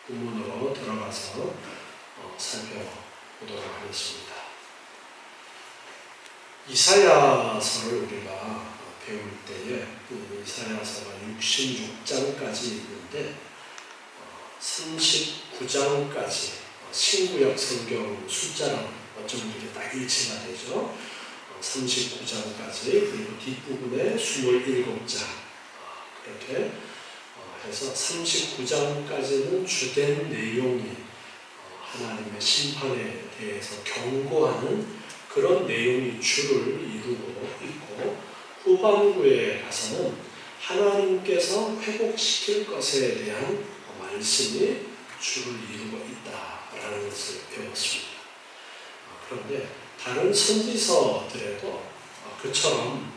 본문으로 들어가서 살펴보도록 하겠습니다. 이사야서를 우리가 배울 때에 이사야서가 66장까지 있는데 39장까지 신구약 성경 숫자랑 어쩜 이렇게 딱 일치가 되죠. 39장까지 그리고 뒷부분에 27장 그렇게 해서 39장까지는 주된 내용이 하나님의 심판에 대해서 경고하는 그런 내용이 주를 이루고 있고, 후반부에 가서는 하나님께서 회복시킬 것에 대한 말씀이 주를 이루고 있다라는 것을 배웠습니다. 그런데 다른 선지서들에도 그처럼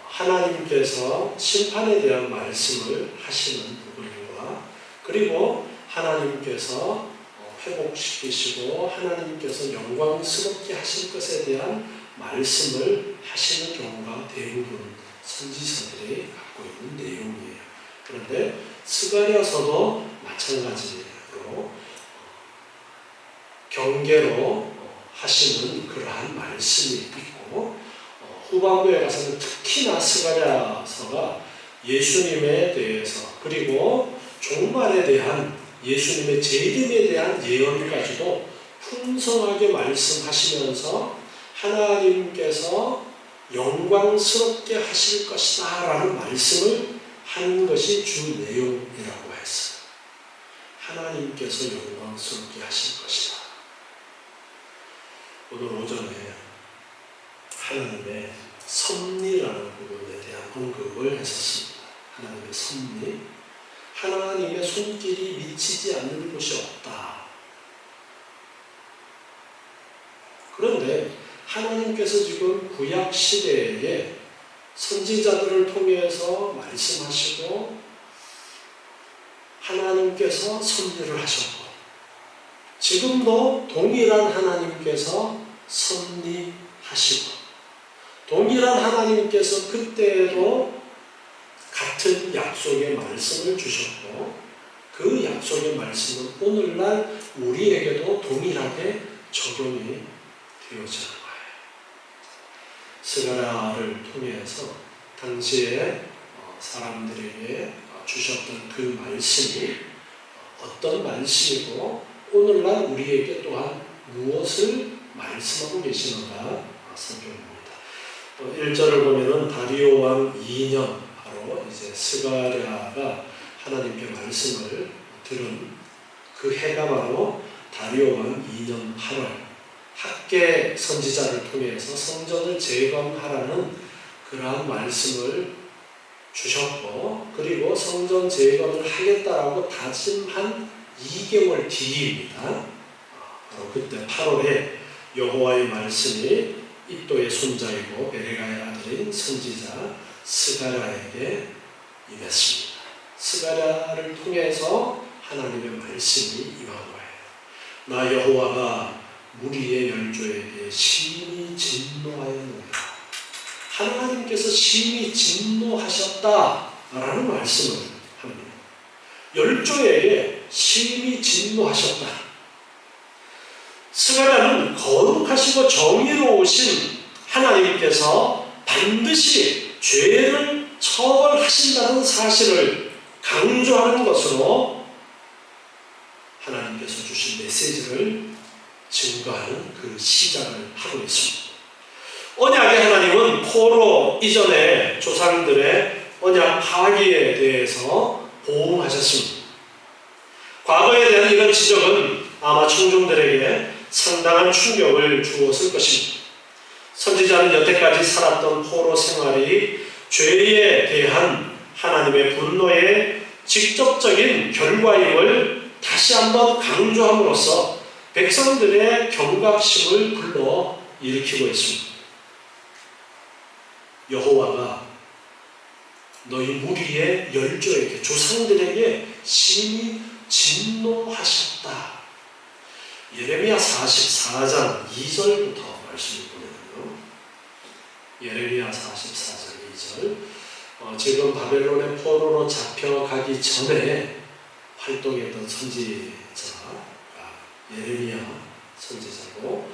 하나님께서 심판에 대한 말씀을 하시는 부분과, 그리고 하나님께서 회복시키시고 하나님께서 영광스럽게 하실 것에 대한 말씀을 하시는 경우가 대부분 선지서들이 갖고 있는 내용이에요. 그런데 스가랴서도 마찬가지로 경계로 하시는 그러한 말씀이 있고, 후반부에 가서는 특히나 스가랴서가 예수님에 대해서 그리고 종말에 대한 예수님의 재림에 대한 예언까지도 풍성하게 말씀하시면서 하나님께서 영광스럽게 하실 것이다 라는 말씀을 하는 것이 주 내용이라고 했어요. 하나님께서 영광스럽게 하실 것이다. 오늘 오전에 하나님의 섭리라는 부분에 대한 언급을 했었습니다. 하나님의 섭리, 하나님의 손길이 미치지 않는 곳이 없다. 그런데 하나님께서 지금 구약 시대에 선지자들을 통해서 말씀하시고 하나님께서 섭리를 하셨고, 지금도 동일한 하나님께서 섭리하시고, 동일한 하나님께서 그때에도 같은 약속의 말씀을 주셨고, 그 약속의 말씀은 오늘날 우리에게도 동일하게 적용이 되어지는 거예요. 스가랴를 통해서 당시에 사람들에게 주셨던 그 말씀이 어떤 말씀이고 오늘날 우리에게 또한 무엇을 말씀하고 계시는가 살펴봅니다. 1절을 보면은 다리오 왕 2년, 바로 이제 스가랴가 하나님께 말씀을 들은 그 해가 바로 다리오 왕 2년 8월, 학개 선지자를 통해서 성전을 재건하라는 그러한 말씀을 주셨고, 그리고 성전 재건을 하겠다라고 다짐한 2개월 뒤입니다. 바로 그때 8월에 여호와의 말씀이 iddo의 손자이고 베레가의 아들인 선지자 스가랴에게 임했습니다. 스가랴를 통해서 하나님의 말씀이 임한 거예요. 나 여호와가 무리의 열조에게 심히 진노하였노라. 하나님께서 심히 진노하셨다라는 말씀을 합니다. 열조에게 심히 진노하셨다. 스가랴는 거룩하시고 정의로우신 하나님께서 반드시 죄를 처벌하신다는 사실을 강조하는 것으로 하나님께서 주신 메시지를 증거하는 그 시작을 하고 있습니다. 언약의 하나님은 포로 이전의 조상들의 언약 파기에 대해서 보응하셨습니다. 과거에 대한 이런 지적은 아마 청중들에게 상당한 충격을 주었을 것입니다. 선지자는 여태까지 살았던 포로 생활이 죄에 대한 하나님의 분노의 직접적인 결과임을 다시 한번 강조함으로써 백성들의 경각심을 불러 일으키고 있습니다. 여호와가 너희 무리의 열조에게, 조상들에게 심히 진노하셨다. 예레미야 44장 2절부터 말씀을 보면요. 예레미야 44장 2절. 지금 바벨론의 포로로 잡혀가기 전에 활동했던 선지자가 예레미야 선지자고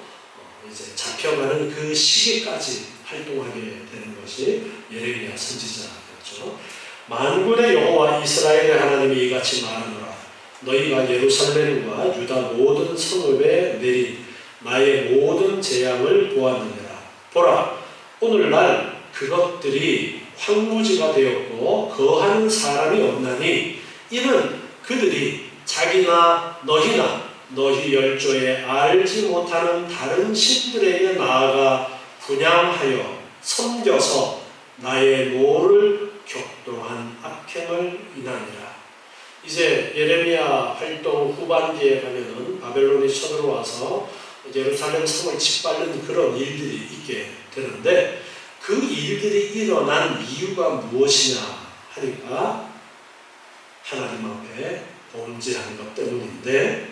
이제 잡혀가는 그 시기까지 활동하게 되는 것이 예레미야 선지자였죠. 만군의 여호와 이스라엘의 하나님이 이같이 말하노라. 너희가 예루살렘과 유다 모든 성읍에 내린 나의 모든 재앙을 보았느니라. 보라, 오늘날 그것들이 황무지가 되었고 거하는 사람이 없나니 이는 그들이 자기나 너희나 너희 열조에 알지 못하는 다른 신들에게 나아가 분향하여 섬겨서 나의 노를 격동한 악행을 인하니라. 이제 예레미야 활동 후반기에 가면은 바벨론이 쳐들어와서 예루살렘 성을 짓밟는 그런 일들이 있게 되는데 그 일들이 일어난 이유가 무엇이냐 하니까 하나님 앞에 범죄한 것 때문인데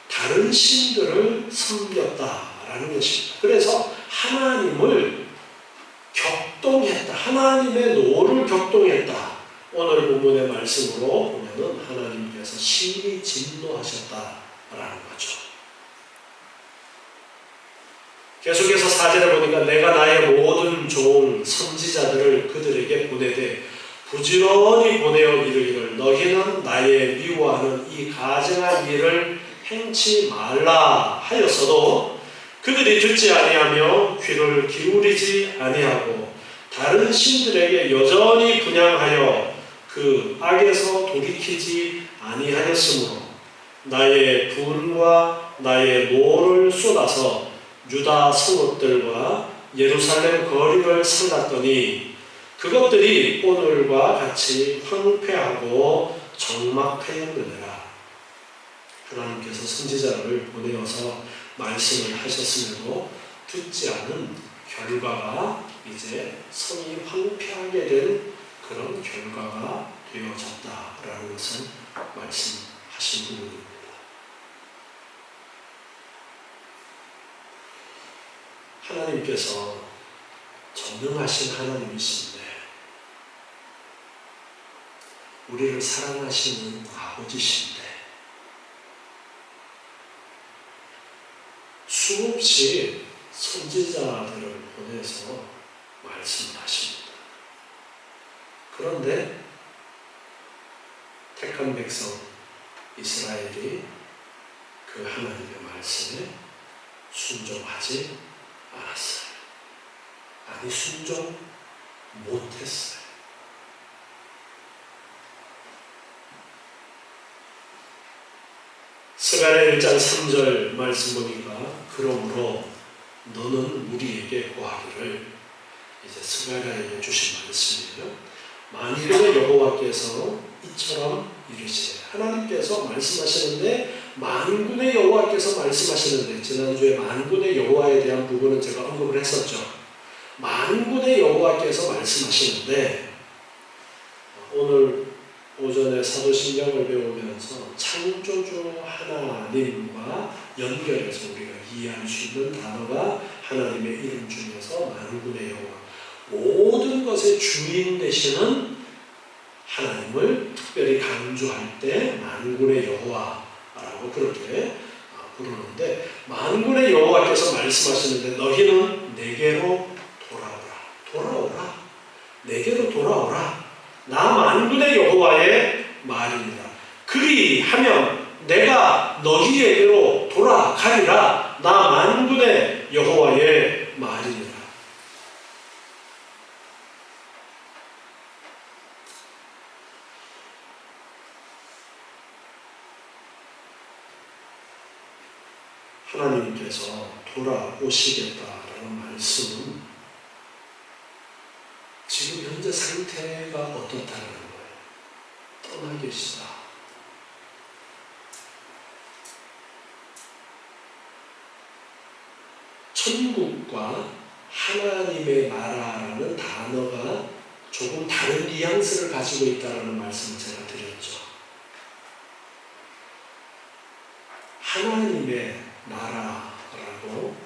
다른 신들을 섬겼다라는 것입니다. 그래서 하나님을 격동했다. 하나님의 노를 격동했다. 오늘 본문의 말씀으로 보면은 하나님께서 심히 진노하셨다라는 거죠. 계속해서 4절에 보니까 내가 나의 모든 종 선지자들을 그들에게 보내되 부지런히 보내어 이르기를 너희는 나의 미워하는 이 가증한 일을 행치 말라 하였어도 그들이 듣지 아니하며 귀를 기울이지 아니하고 다른 신들에게 여전히 분향하여 그 악에서 돌이키지 아니하였으므로 나의 분과 나의 노를 쏟아서 유다 성읍들과 예루살렘 거리를 살랐더니 그것들이 오늘과 같이 황폐하고 적막하였느니라. 하나님께서 선지자를 보내어서 말씀을 하셨음에도 듣지 않은 결과가 이제 성이 황폐하게 된 그런 결과가 되어졌다라는 것을 말씀하신 부분입니다. 하나님께서 전능하신 하나님이신데 우리를 사랑하시는 아버지신데 수없이 선지자들을 보내서 말씀을 하십니다. 그런데 택한 백성 이스라엘이 그 하나님의 말씀에 순종하지 않았어요. 아니 순종 못했어요. 스가랴 1장 3절 말씀 보니까 그러므로 너는 우리에게 고하기를 이제 스가랴에게 주신 말씀이에요. 만군의 여호와께서 이처럼 이르시되 하나님께서 말씀하시는데 만군의 여호와께서 말씀하시는데 지난주에 만군의 여호와에 대한 부분은 제가 언급을 했었죠. 만군의 여호와께서 말씀하시는데 오늘 오전에 사도신경을 배우면서 창조주 하나님과 연결해서 우리가 이해할 수 있는 단어가 하나님의 이름 중에서 만군의 여호와, 모든 것의 주인 되시는 하나님을 특별히 강조할 때 만군의 여호와라고 그렇게 부르는데 만군의 여호와께서 말씀하시는데 너희는 내게로 돌아오라. 내게로 돌아오라. 나 만군의 여호와의 말이니라. 그리하면 내가 너희에게로 돌아가리라. 나 만군의 여호와의 말이니라. 하나님께서 돌아오시겠다라는 말씀은 지금 현재 상태가 어떻다는 거예요. 떠나 계시다. 천국과 하나님의 나라라는 단어가 조금 다른 뉘앙스를 가지고 있다는 말씀을 제가 드렸죠. 하나님의 나라라고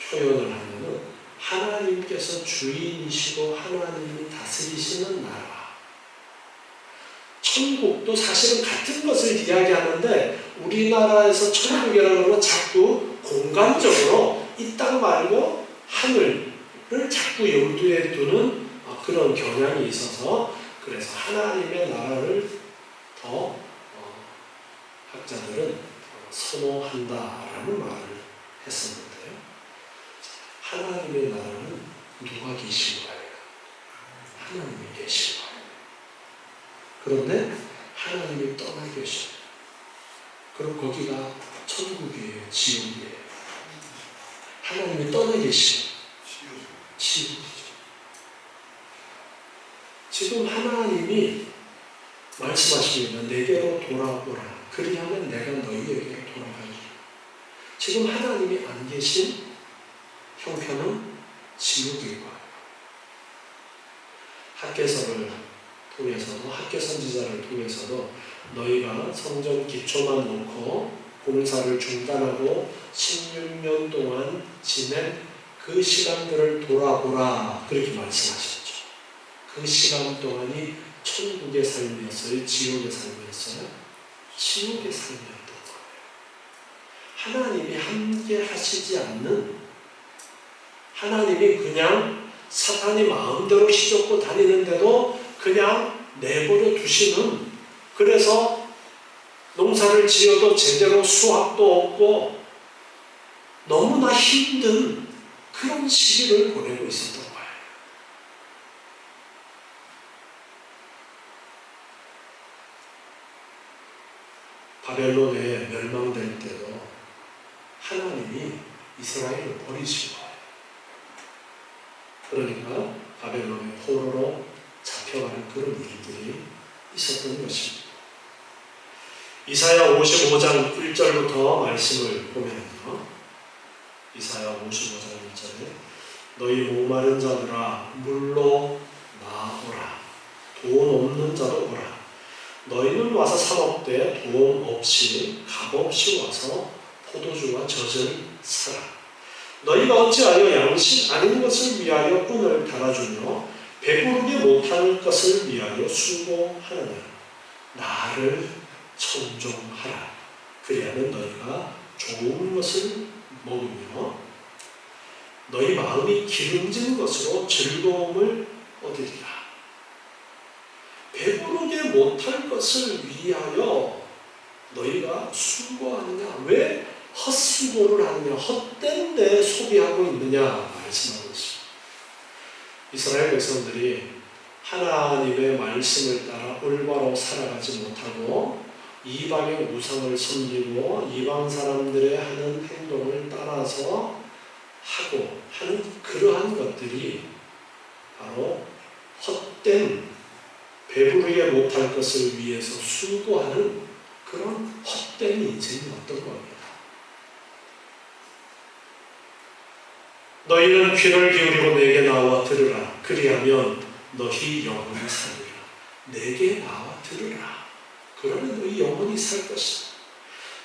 표현을 하면은 하나님께서 주인이시고 하나님이 다스리시는 나라. 천국도 사실은 같은 것을 이야기하는데 우리나라에서 천국이라는 건 자꾸 공간적으로 이 땅 말고 하늘을 자꾸 염두에 두는 그런 경향이 있어서 그래서 하나님의 나라를 더 학자들은 선호한다라는 말을 했었는데요. 하나님의 나라는 누가 계신가요? 하나님이 계신 거예요. 그런데 하나님이 떠나 계셔요. 그럼 거기가 천국이에요, 지옥이에요. 하나님이 떠나 계시요. 지옥이죠. 지금 하나님이 말씀하십니다. 내게로 돌아오라. 그리하면 내가 너희에게로 돌아가리라. 지금 하나님이 안 계신 형편은 지옥일 거예요. 학개서를 통해서도 학개 선지자를 통해서도 너희가 성전 기초만 놓고 공사를 중단하고 16년 동안 지낸 그 시간들을 돌아보라 그렇게 말씀하셨죠. 그 시간 동안이 천국의 삶이었어요? 지옥의 삶이었어요? 지옥의 삶이었던 거예요. 하나님이 함께 하시지 않는, 하나님이 그냥 사탄이 마음대로 휘젓고 다니는데도 그냥 내버려 두시는, 그래서 농사를 지어도 제대로 수확도 없고 너무나 힘든 그런 시기를 보내고 있었던 거예요. 바벨론에 멸망될 때도 하나님이 이스라엘을 버리신 거예요. 그러니까 바벨론의 포로로 잡혀가는 그런 일들이 있었던 것입니다. 이사야 55장 1절부터 말씀을 보면요. 이사야 55장 1절에 너희 목마른 자들아 물로 나오라. 돈 없는 자도 오라. 너희는 와서 사 먹되 돈 없이 값 없이 와서 포도주와 젖을 사라. 너희가 어찌하여 양식 아닌 것을 위하여 끈을 달아주며 배부르게 못할 것을 위하여 수고하느냐. 나를 청종하라. 그리하면 너희가 좋은 것을 먹으며 너희 마음이 기름진 것으로 즐거움을 얻으리라. 배부르게 못할 것을 위하여 너희가 수고하느냐? 왜 헛수고를 하느냐? 헛된 데 소비하고 있느냐? 말씀하고 있습니다. 이스라엘 백성들이 하나님의 말씀을 따라 올바로 살아가지 못하고 이방의 우상을 섬기고 이방 사람들의 하는 행동을 따라서 하고 하는 그러한 것들이 바로 헛된, 배부르게 못할 것을 위해서 수고하는 그런 헛된 인생이었던 겁니다. 너희는 귀를 기울이고 내게 나와 들으라. 그리하면 너희 영혼이 살리라. 내게 나와 들으라. 그러면 너희 영혼이 살 것이다.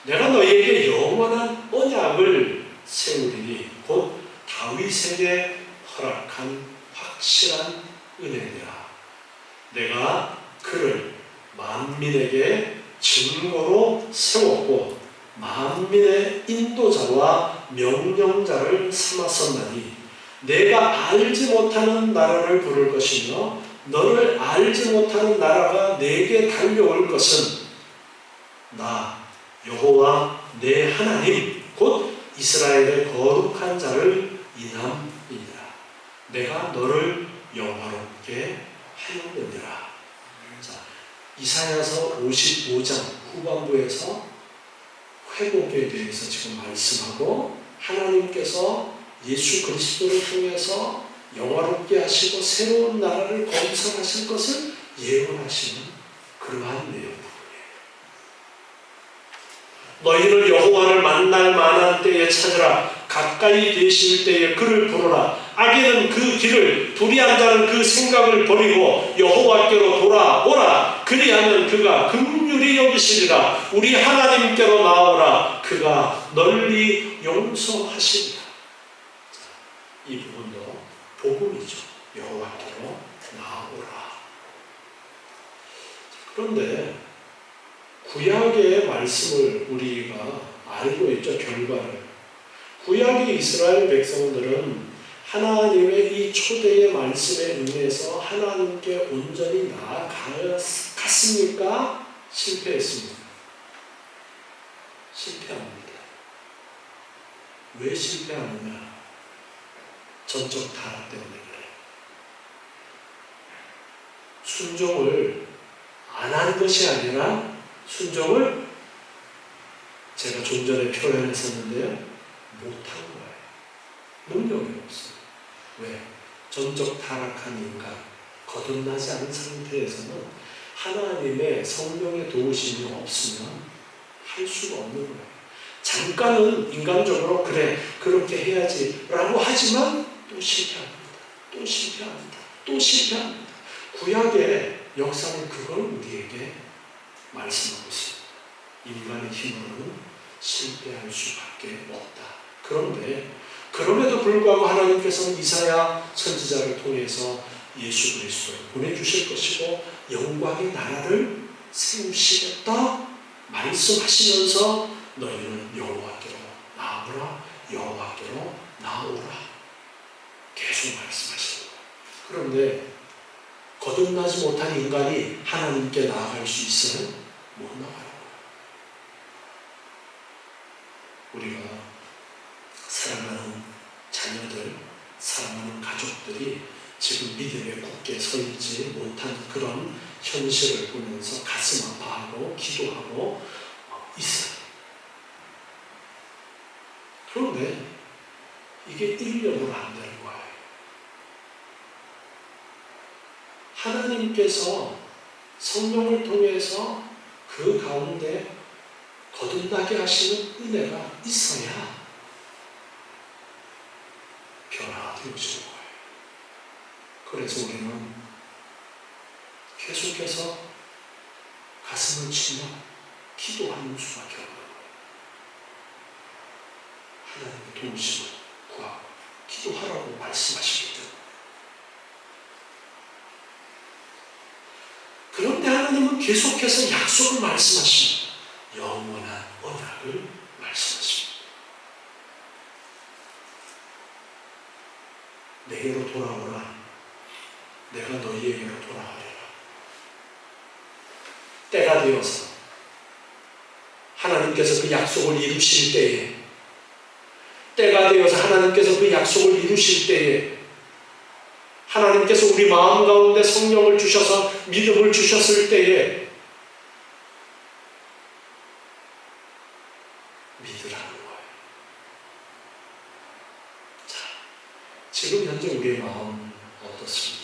내가 너희에게 영원한 언약을 세우리니 곧 다윗에게 허락한 확실한 은혜니라. 내가 그를 만민에게 증거로 세웠고 만민의 인도자와 명령자를 삼았었나니 내가 알지 못하는 나라를 부를 것이며 너를 알지 못하는 나라가 내게 달려올 것은 나 여호와 내 하나님 곧 이스라엘의 거룩한 자를 인함이니라. 내가 너를 영화롭게 하였느니라. 자, 이사야서 55장 후반부에서 회복에 대해서 지금 말씀하고 하나님께서 예수 그리스도를 통해서 영화롭게 하시고 새로운 나라를 건설하실 것을 예언하시는 그러한 내용이에요. 너희는 여호와를 만날 만한 때에 찾으라. 가까이 계실 때에 그를 부르라. 악인은 그 길을, 불의한 자는 그 생각을 버리고 여호와께로 돌아오라. 그리하면 그가 긍휼히 여기시리라. 우리 하나님께로 나오라. 그가 널리 용서하시리라. 이 부분도 복음이죠. 여호와께로 나오라. 그런데 구약의 말씀을 우리가 알고 있죠. 결과를. 구약의 이스라엘 백성들은 하나님의 이 초대의 말씀에 응해서 하나님께 온전히 나아갔습니까? 실패했습니다. 실패합니다. 왜 실패하느냐? 전적 타락 때문에 그래요. 순종을 안 한 것이 아니라 순종을 제가 좀 전에 표현했었는데요. 못한 거예요. 능력이 없어요. 왜? 전적 타락한 인간, 거듭나지 않은 상태에서는 하나님의 성령의 도우심이 없으면 할 수가 없는 거예요. 잠깐은 인간적으로 그래 그렇게 해야지 라고 하지만 또 실패합니다. 또 실패합니다. 또 실패합니다. 구약의 역사는 그걸 우리에게 말씀하고 있습니다. 인간의 힘으로는 실패할 수밖에 없다. 그런데 그럼에도 불구하고 하나님께서는 이사야 선지자를 통해서 예수 그리스도를 보내주실 것이고 영광의 나라를 세우시겠다 말씀하시면서 너희는 여호와께로 나오라, 여호와께로 나오라 계속 말씀하시는 거예요. 그런데 거듭나지 못한 인간이 하나님께 나아갈 수 있어요? 못 나가요. 우리가 사랑하는 자녀들, 사랑하는 가족들이 지금 믿음에 굳게 서 있지 못한 그런 현실을 보면서 가슴 아파하고 기도하고 있어요. 그런데 이게 1년으로 안 되는 거예요. 하나님께서 성령을 통해서 그 가운데 거듭나게 하시는 은혜가 있어야 변화가 되어지는 거예요. 그래서 우리는 계속해서 가슴을 치며 기도하는 수밖에 없는 거예요. 하나님의 도우심을 구하고 기도하라고 말씀하시기 때문에. 그런데 하나님은 계속해서 약속을 말씀하십니다. 영원한 언약을 말씀하십니다. 내게로 돌아오라. 내가 너희에게로 돌아가리라. 때가 되어서 하나님께서 그 약속을 이루실 때에, 때가 되어서 하나님께서 그 약속을 이루실 때에, 하나님께서 우리 마음 가운데 성령을 주셔서 믿음을 주셨을 때에 믿으라는 거예요. 자, 지금 현재 우리의 마음 어떻습니까?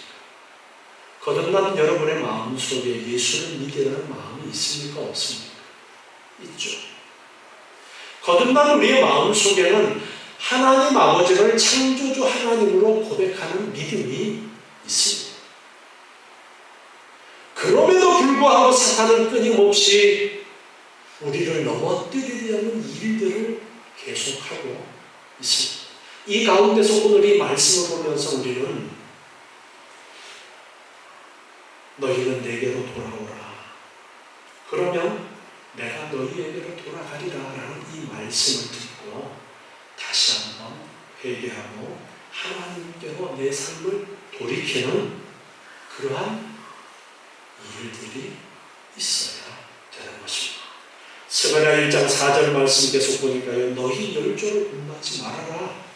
거듭난 여러분의 마음 속에 예수를 믿으라는 마음이 있습니까? 없습니까? 있죠. 거듭난 우리의 마음 속에는 하나님 아버지를 창조주 하나님으로 고백하는 믿음이 있습니다. 그럼에도 불구하고 사탄은 끊임없이 우리를 넘어뜨리려는 일들을 계속하고 있습니다. 이 가운데서 오늘 이 말씀을 보면서 우리는 너희는 내게로 돌아오라. 그러면 내가 너희에게로 돌아가리라 라는 이 말씀을 듣고 다시 한번 회개하고 하나님께로 내 삶을 돌이키는 그러한 일들이 있어야 되는 것입니다. 스가랴 1장 4절 말씀 계속 보니까요. 너희 열조를 분하지 말아라.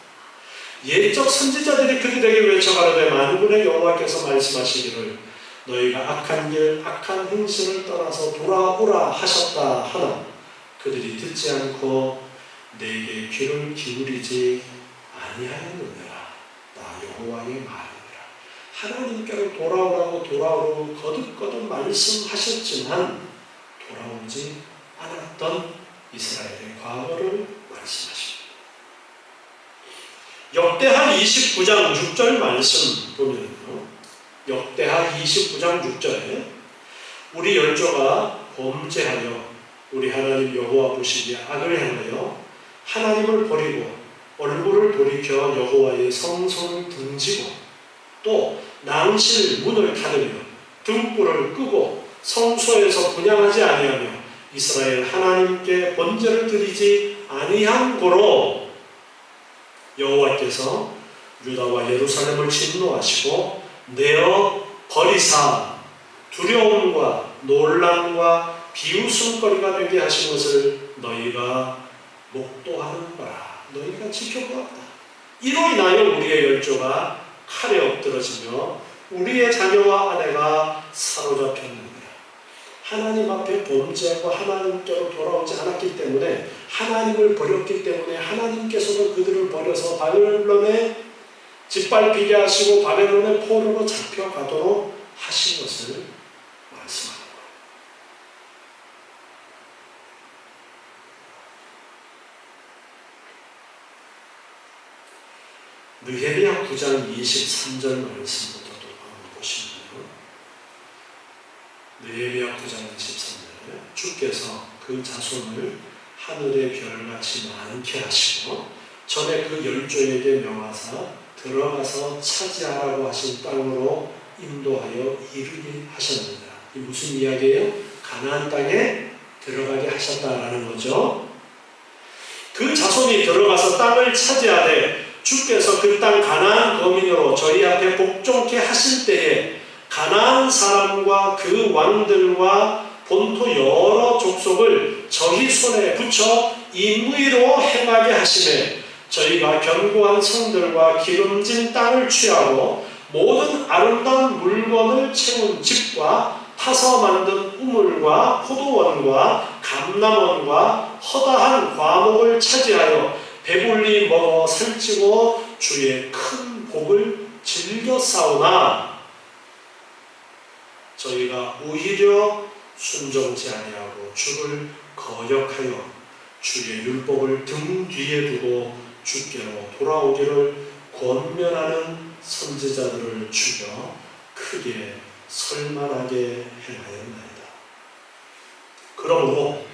옛적 선지자들이 그들에게 외쳐가라되 만군의 여호와께서 말씀하시기를 너희가 악한 길 악한 행실을 떠나서 돌아오라 하셨다 하나 그들이 듣지 않고 내게 귀를 기울이지 아니하였느니라. 나 여호와의 말이니라. 하나님께로 돌아오라고 거듭거듭 말씀하셨지만 돌아오지 않았던 이스라엘의 과거를 말씀하십니다. 역대하 29장 6절 말씀 보면요. 역대하 29장 6절에 우리 열조가 범죄하여 우리 하나님 여호와 보시기에 악을 행하여 하나님을 버리고 얼굴을 돌이켜 여호와의 성소를 등지고 또 낭실 문을 닫으며 등불을 끄고 성소에서 분향하지 아니하며 이스라엘 하나님께 번제를 드리지 아니한 고로 여호와께서 유다와 예루살렘을 진노하시고 내어 버리사 두려움과 놀람과 비웃음거리가 되게 하신 것을 너희가 목도하는 거라. 너희가 지켜보았다. 이로 인하여 우리의 열조가 칼에 엎드러지며 우리의 자녀와 아내가 사로잡혔느니라. 하나님 앞에 범죄하고 하나님께로 돌아오지 않았기 때문에, 하나님을 버렸기 때문에 하나님께서도 그들을 버려서 바벨론에 짓밟히게 하시고 바벨론의 포로로 잡혀가도록 하신 것을 말씀합니다. 느헤미야 9장 23절 말씀부터 또 한번 보시면요. 느헤미야 9장 23절에 주께서 그 자손을 하늘의 별같이 많게 하시고 전에 그 열조에게 명하사 들어가서 차지하라고 하신 땅으로 인도하여 이르게 하셨느니라. 이 무슨 이야기예요? 가나안 땅에 들어가게 하셨다라는 거죠. 그 자손이 들어가서 땅을 차지하되 주께서 그 땅 가나안 거민으로 저희 앞에 복종케 하실 때에 가나안 사람과 그 왕들과 본토 여러 족속을 저희 손에 붙여 임의로 행하게 하시매 저희가 견고한 성들과 기름진 땅을 취하고 모든 아름다운 물건을 채운 집과 타서 만든 우물과 포도원과 감람원과 허다한 과목을 차지하여 배불리 먹어 살찌고 주의 큰 복을 즐겨 싸우나 저희가 오히려 순종치 아니하고 주를 거역하여 주의 율법을 등 뒤에 두고 주께로 돌아오기를 권면하는 선지자들을 죽여 크게 설만하게 행하였나이다. 그러므로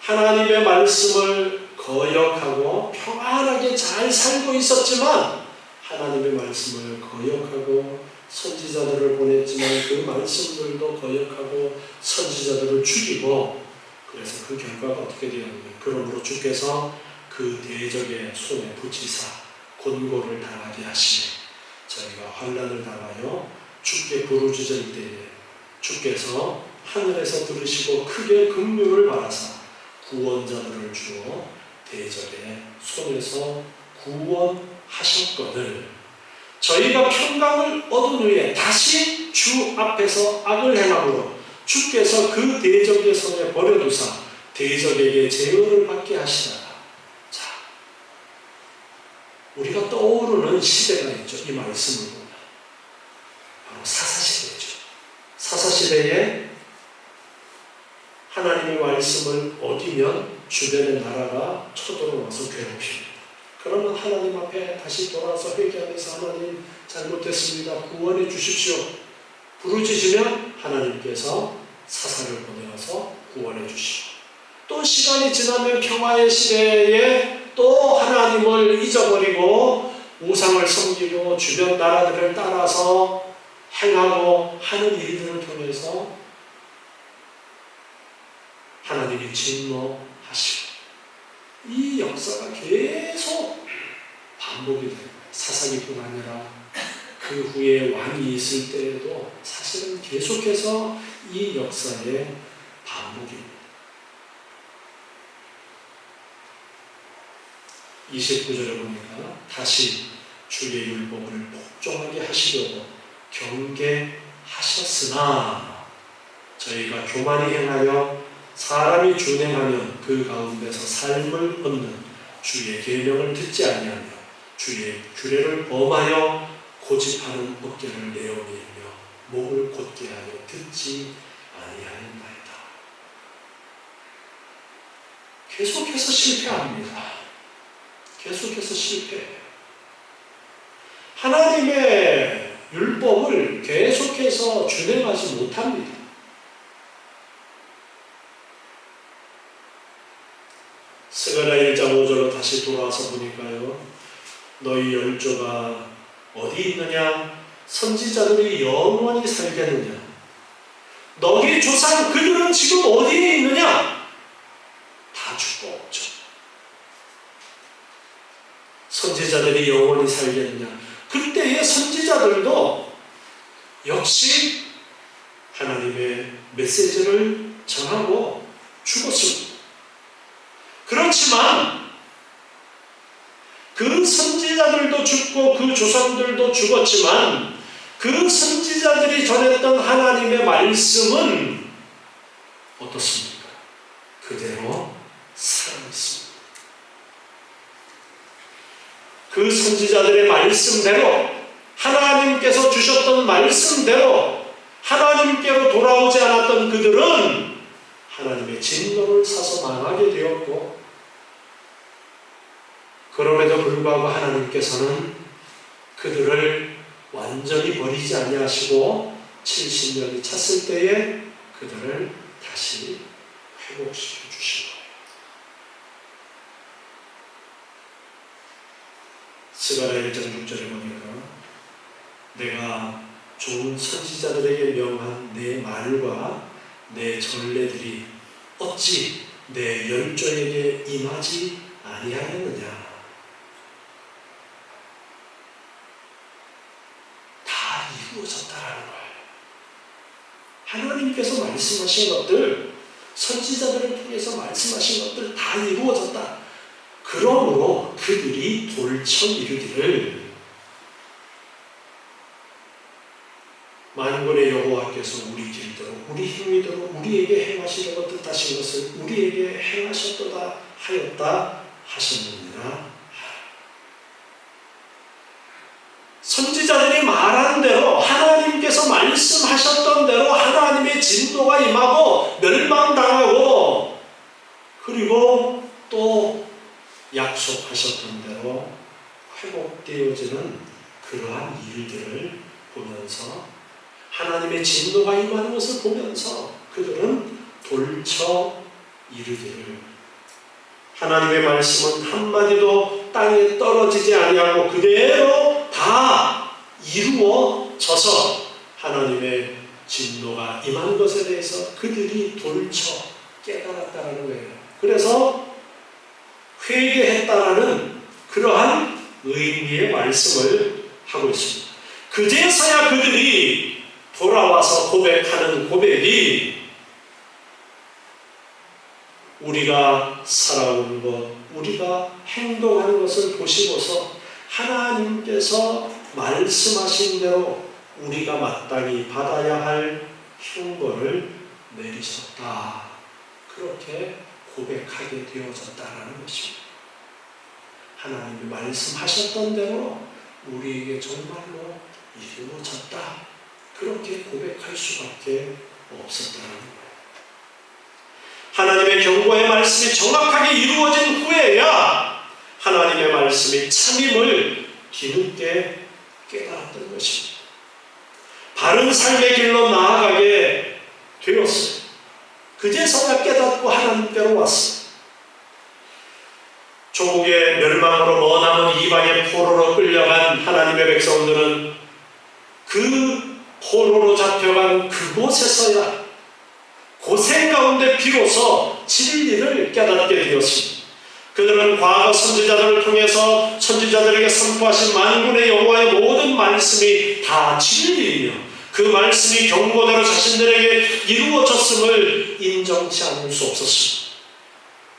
하나님의 말씀을 거역하고 평안하게 잘 살고 있었지만 하나님의 말씀을 거역하고 선지자들을 보냈지만 그 말씀들도 거역하고 선지자들을 죽이고 그래서 그 결과가 어떻게 되었느냐. 그러므로 주께서 그 대적의 손에 붙이사 곤고를 당하게 하시니 저희가 환난을 당하여 주께 부르짖을 때에 주께서 하늘에서 들으시고 크게 긍휼을 바라사 구원자들을 주어 대적의 손에서 구원하셨거늘 저희가 평강을 얻은 후에 다시 주 앞에서 악을 행함으로 주께서 그 대적의 손에 버려두사 대적에게 제어를 받게 하시다가 자, 우리가 떠오르는 시대가 있죠. 이 말씀을 보면 바로 사사시대죠. 사사시대에 하나님의 말씀을 어기면 주변의 나라가 쳐들어와서 괴롭힙니다. 그러면 하나님 앞에 다시 돌아와서 회개하면서 하나님 잘못했습니다. 구원해 주십시오. 부르짖으면 하나님께서 사사를 보내어서 구원해 주시고 또 시간이 지나면 평화의 시대에 또 하나님을 잊어버리고 우상을 섬기고 주변 나라들을 따라서 행하고 하는 일들을 통해서 하나님이 진노하시고 이 역사가 계속 반복이 돼요. 사사기뿐 아니라 그 후에 왕이 있을 때에도 사실은 계속해서 이 역사의 반복입니다. 29절에 보니까 다시 주의 율법을 복종하게 하시려고 경계하셨으나 저희가 교만히 행하여 사람이 준행하면 그 가운데서 삶을 얻는 주의 계명을 듣지 아니하며 주의 규례를 범하여 고집하는 어깨를 내어밀며 목을 곧게 하여 듣지 아니하였나이다. 계속해서 실패합니다. 계속해서 실패해요. 하나님의 율법을 계속해서 준행하지 못합니다. 스가랴 1장 5절로 다시 돌아와서 보니까요. 너희 열조가 어디 있느냐? 선지자들이 영원히 살겠느냐? 너희 조상 그들은 지금 어디에 있느냐? 다 죽고 없죠. 선지자들이 영원히 살겠느냐? 그때의 선지자들도 역시 하나님의 메시지를 전하고 죽었습니다. 그렇지만 그 선지자들도 죽고 그 조상들도 죽었지만 그 선지자들이 전했던 하나님의 말씀은 어떻습니까? 그대로 살아있습니다. 그 선지자들의 말씀대로 하나님께서 주셨던 말씀대로 하나님께로 돌아오지 않았던 그들은 하나님의 진노를 사서 망하게 되었고, 그럼에도 불구하고 하나님께서는 그들을 완전히 버리지 아니하시고 70년이 찼을 때에 그들을 다시 회복시켜 주신 거예요. 스가랴 1장 6절에 보니까 내가 좋은 선지자들에게 명한 내 말과 내 전례들이 어찌 내 열조에게 임하지 아니하였느냐. 다 이루어졌다라는 거예요. 하나님께서 말씀하신 것들, 선지자들을 통해서 말씀하신 것들 다 이루어졌다. 그러므로 그들이 돌쳐 이르기를 만군의 여호와께서 우리 길대로 우리 행위대로 우리에게 행하시려고 뜻하신 것을 우리에게 행하셨도다 하였다 하셨느니라. 선지자들이 말한 대로 하나님께서 말씀하셨던 대로 하나님의 진노가 임하고 멸망당하고, 그리고 또 약속하셨던 대로 회복되어지는 그러한 일들을 보면서, 하나님의 진노가 임하는 것을 보면서 그들은 돌쳐 이르기를, 하나님의 말씀은 한마디도 땅에 떨어지지 아니하고 그대로 다 이루어져서 하나님의 진노가 임한 것에 대해서 그들이 돌쳐 깨달았다는 거예요. 그래서 회개했다라는 그러한 의미의 말씀을 하고 있습니다. 그제서야 그들이 돌아와서 고백하는 고백이 우리가 살아온 것, 우리가 행동하는 것을 보시고서 하나님께서 말씀하신 대로 우리가 마땅히 받아야 할 형벌을 내리셨다. 그렇게 고백하게 되어졌다라는 것입니다. 하나님이 말씀하셨던 대로 우리에게 정말로 이루어졌다. 그렇게 고백할 수밖에 없었다는 거예요. 하나님의 경고의 말씀이 정확하게 이루어진 후에야 하나님의 말씀이 참임을 뒤늦게 깨달았던 것입니다. 바른 삶의 길로 나아가게 되었어요. 그제서야 깨닫고 하나님께로 왔어요. 조국의 멸망으로 머나먼 이방의 포로로 끌려간 하나님의 백성들은 그 포로로 잡혀간 그곳에서야 고생 가운데 비로소 진리를 깨닫게 되었습니다. 그들은 과거 선지자들을 통해서 선지자들에게 선포하신 만군의 여호와의 모든 말씀이 다 진리이며 그 말씀이 경고대로 자신들에게 이루어졌음을 인정치 않을 수 없었습니다.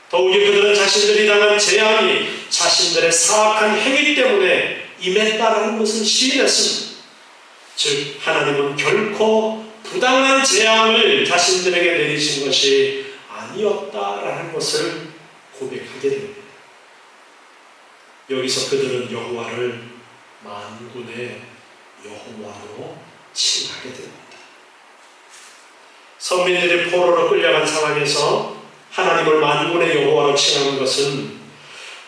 더욱이 그들은 자신들이 당한 재앙이 자신들의 사악한 행위 때문에 임했다라는 것을 시인했습니다. 즉 하나님은 결코 부당한 재앙을 자신들에게 내리신 것이 아니었다라는 것을 고백하게 됩니다. 여기서 그들은 여호와를 만군의 여호와로 칭하게 됩니다. 선민들이 포로로 끌려간 상황에서 하나님을 만군의 여호와로 칭하는 것은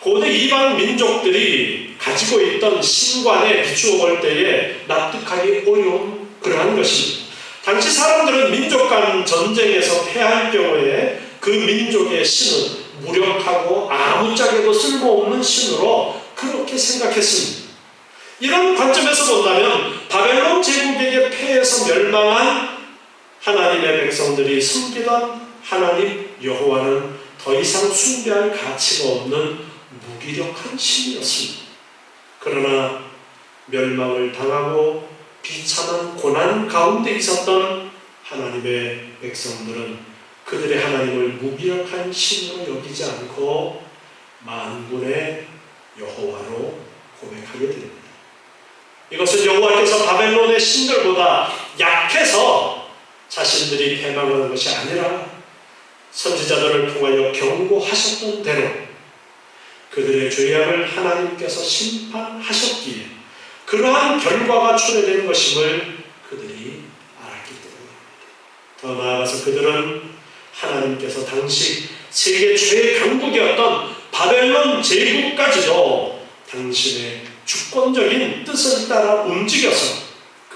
고대 이방 민족들이 가지고 있던 신관에 비추어 볼 때에 납득하기 어려운 그러한 것입니다. 당시 사람들은 민족 간 전쟁에서 패할 경우에 그 민족의 신은 무력하고 아무짝에도 쓸모없는 신으로 그렇게 생각했습니다. 이런 관점에서 본다면 바벨론 제국에게 패해서 멸망한 하나님의 백성들이 섬기던 하나님 여호와는 더 이상 숭배할 가치가 없는 무기력한 신이었습니다. 그러나 멸망을 당하고 비참한 고난 가운데 있었던 하나님의 백성들은 그들의 하나님을 무기력한 신으로 여기지 않고 만군의 여호와로 고백하게 됩니다. 이것은 여호와께서 바벨론의 신들보다 약해서 자신들이 패망하는 것이 아니라 선지자들을 통하여 경고하셨던 대로 그들의 죄악을 하나님께서 심판하셨기에 그러한 결과가 초래된 것임을 그들이 알았기 때문입니다. 더 나아가서 그들은 하나님께서 당시 세계 최강국이었던 바벨론 제국까지도 당신의 주권적인 뜻을 따라 움직여서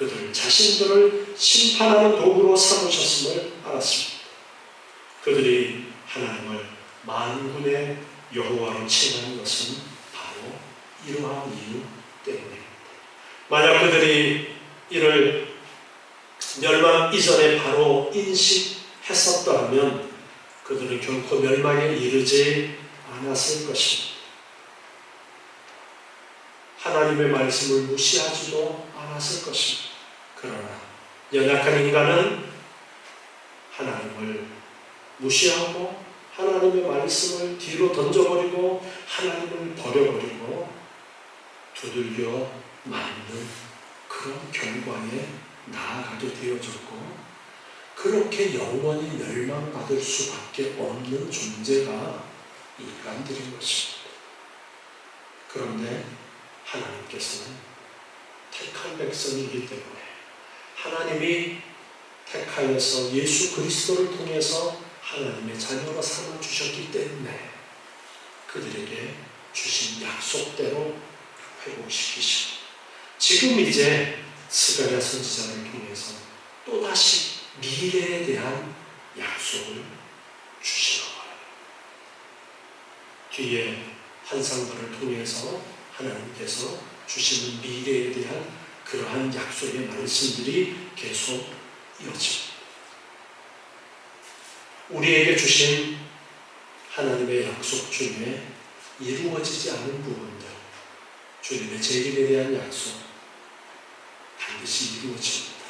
그들 자신들을 심판하는 도구로 삼으셨음을 알았습니다. 그들이 하나님을 만군의 여호와로 칭한 것은 바로 이러한 이유 때문입니다. 만약 그들이 이를 멸망 이전에 바로 인식했었다면 그들은 결코 멸망에 이르지 않았을 것입니다. 하나님의 말씀을 무시하지도 않았을 것입니다. 그러나 연약한 인간은 하나님을 무시하고 하나님의 말씀을 뒤로 던져버리고 하나님을 버려버리고 두들겨 맞는 그런 결과에 나아가게 되어졌고 그렇게 영원히 멸망받을 수밖에 없는 존재가 인간들인 것입니다. 그런데 하나님께서는 택한 백성이기 때문에 하나님이 택하여서 예수 그리스도를 통해서 하나님의 자녀로 삼아주셨기 때문에 그들에게 주신 약속대로 회복시키시고 지금 이제 스가랴 선지자를 통해서 또다시 미래에 대한 약속을 주시는 거예요. 뒤에 환상들을 통해서 하나님께서 주시는 미래에 대한 그러한 약속의 말씀들이 계속 이어집니다. 우리에게 주신 하나님의 약속 중에 이루어지지 않은 부분들, 주님의 재림에 대한 약속 반드시 이루어집니다.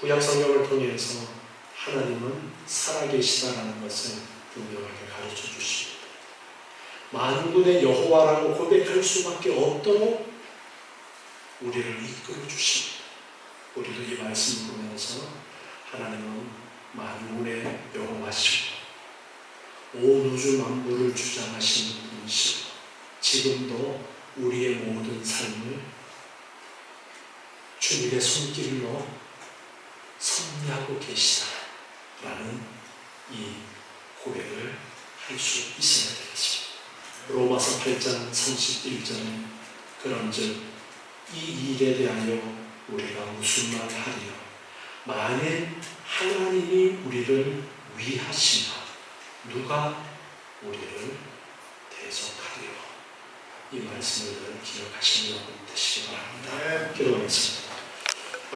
구약 성경을 통해서 하나님은 살아계시다라는 것을 분명하게 가르쳐 주십니다. 만군의 여호와라고 고백할 수밖에 없도록 우리를 이끌어 주십니다. 우리도 이 말씀을 보면서 하나님은 만군의 여호와시고 온 우주 만물을 주장하시는 분이시고 지금도 우리의 모든 삶을 주님의 손길로 섭리하고 계시다라는 이 고백을 할 수 있어야 되겠습니다. 로마서 8장 31절에 그런즉 이 일에 대하여 우리가 무슨 말 하리요? 만일 하나님이 우리를 위하시나 누가 우리를 대적하리요? 이 말씀을 기억하시며 되시기 바랍니다. 기도하겠습니다.